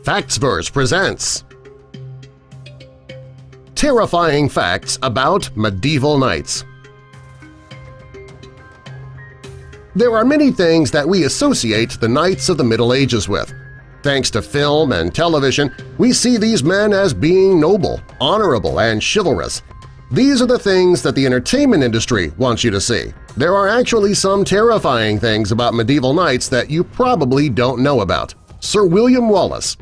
Factsverse presents Terrifying Facts About Medieval Knights. There are many things that we associate the Knights of the Middle Ages with. Thanks to film and television, we see these men as being noble, honorable, and chivalrous. These are the things that the entertainment industry wants you to see. There are actually some terrifying things about medieval knights that you probably don't know about. Sir William Wallace.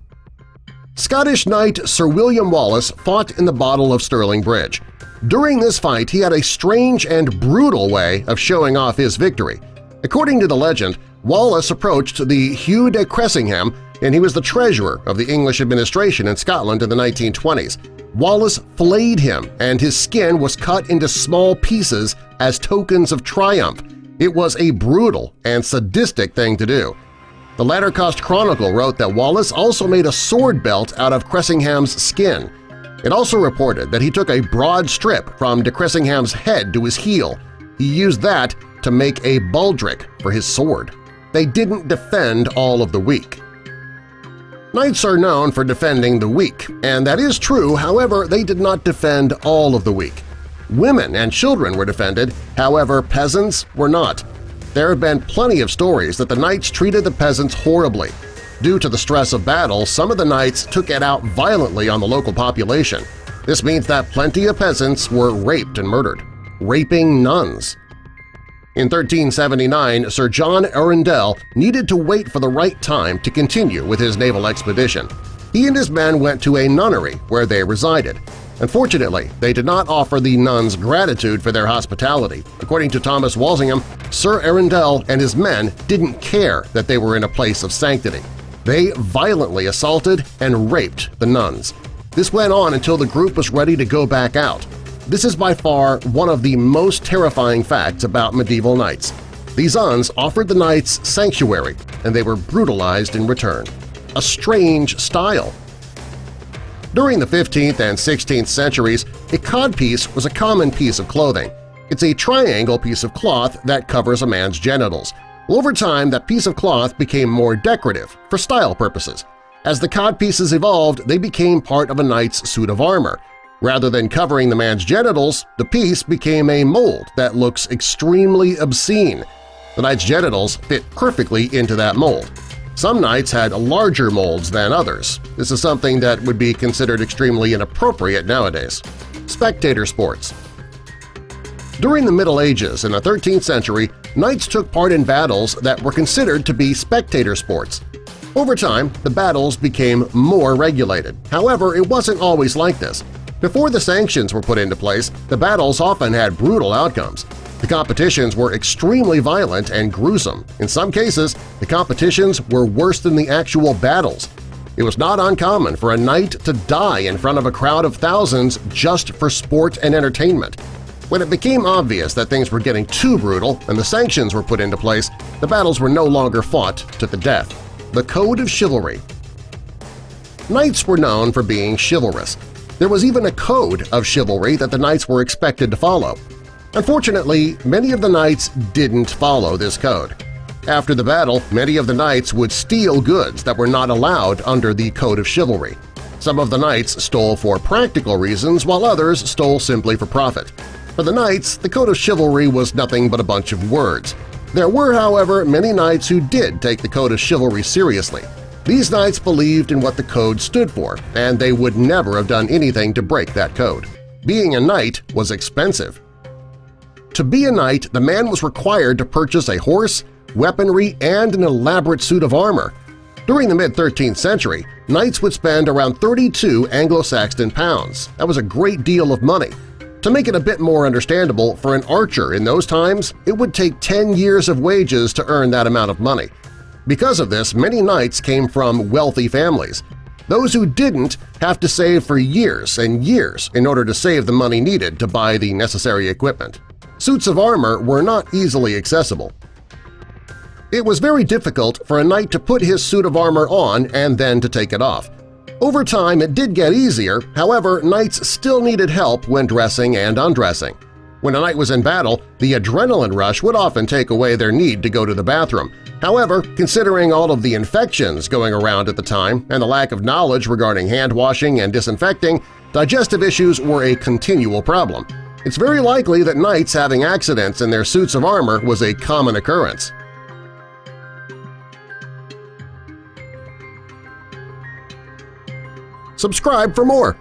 Scottish knight Sir William Wallace fought in the Battle of Stirling Bridge. During this fight, he had a strange and brutal way of showing off his victory. According to the legend, Wallace approached the Hugh de Cressingham, and he was the treasurer of the English administration in Scotland in the 1920s. Wallace flayed him, and his skin was cut into small pieces as tokens of triumph. It was a brutal and sadistic thing to do. The Lettercost Chronicle wrote that Wallace also made a sword belt out of Cressingham's skin. It also reported that he took a broad strip from de Cressingham's head to his heel. He used that to make a baldric for his sword. They didn't defend all of the weak. Knights are known for defending the weak, and that is true, however, they did not defend all of the weak. Women and children were defended, however, peasants were not. There have been plenty of stories that the knights treated the peasants horribly. Due to the stress of battle, some of the knights took it out violently on the local population. This means that plenty of peasants were raped and murdered. Raping nuns. In 1379, Sir John Arundel needed to wait for the right time to continue with his naval expedition. He and his men went to a nunnery where they resided. Unfortunately, they did not offer the nuns gratitude for their hospitality. According to Thomas Walsingham, Sir Arundel and his men didn't care that they were in a place of sanctity. They violently assaulted and raped the nuns. This went on until the group was ready to go back out. This is by far one of the most terrifying facts about medieval knights. These nuns offered the knights sanctuary, and they were brutalized in return. A strange style. During the 15th and 16th centuries, a codpiece was a common piece of clothing. It's a triangle piece of cloth that covers a man's genitals. Over time, that piece of cloth became more decorative for style purposes. As the codpieces evolved, they became part of a knight's suit of armor. Rather than covering the man's genitals, the piece became a mold that looks extremely obscene. The knight's genitals fit perfectly into that mold. Some knights had larger molds than others. This is something that would be considered extremely inappropriate nowadays. Spectator sports. During the Middle Ages in the 13th century, knights took part in battles that were considered to be spectator sports. Over time, the battles became more regulated. However, it wasn't always like this. Before the sanctions were put into place, the battles often had brutal outcomes. The competitions were extremely violent and gruesome. In some cases, the competitions were worse than the actual battles. It was not uncommon for a knight to die in front of a crowd of thousands just for sport and entertainment. When it became obvious that things were getting too brutal and the sanctions were put into place, the battles were no longer fought to the death. The Code of Chivalry. Knights were known for being chivalrous. There was even a code of chivalry that the knights were expected to follow. Unfortunately, many of the knights didn't follow this code. After the battle, many of the knights would steal goods that were not allowed under the Code of Chivalry. Some of the knights stole for practical reasons, while others stole simply for profit. For the knights, the Code of Chivalry was nothing but a bunch of words. There were, however, many knights who did take the Code of Chivalry seriously. These knights believed in what the code stood for, and they would never have done anything to break that code. Being a knight was expensive. To be a knight, the man was required to purchase a horse, weaponry, and an elaborate suit of armor. During the mid-13th century, knights would spend around 32 Anglo-Saxon pounds. That was a great deal of money. To make it a bit more understandable, for an archer in those times, it would take 10 years of wages to earn that amount of money. Because of this, many knights came from wealthy families. Those who didn't have to save for years and years in order to save the money needed to buy the necessary equipment. Suits of armor were not easily accessible. It was very difficult for a knight to put his suit of armor on and then to take it off. Over time, it did get easier, however, knights still needed help when dressing and undressing. When a knight was in battle, the adrenaline rush would often take away their need to go to the bathroom. However, considering all of the infections going around at the time and the lack of knowledge regarding hand-washing and disinfecting, digestive issues were a continual problem. It's very likely that knights having accidents in their suits of armor was a common occurrence. Subscribe for more!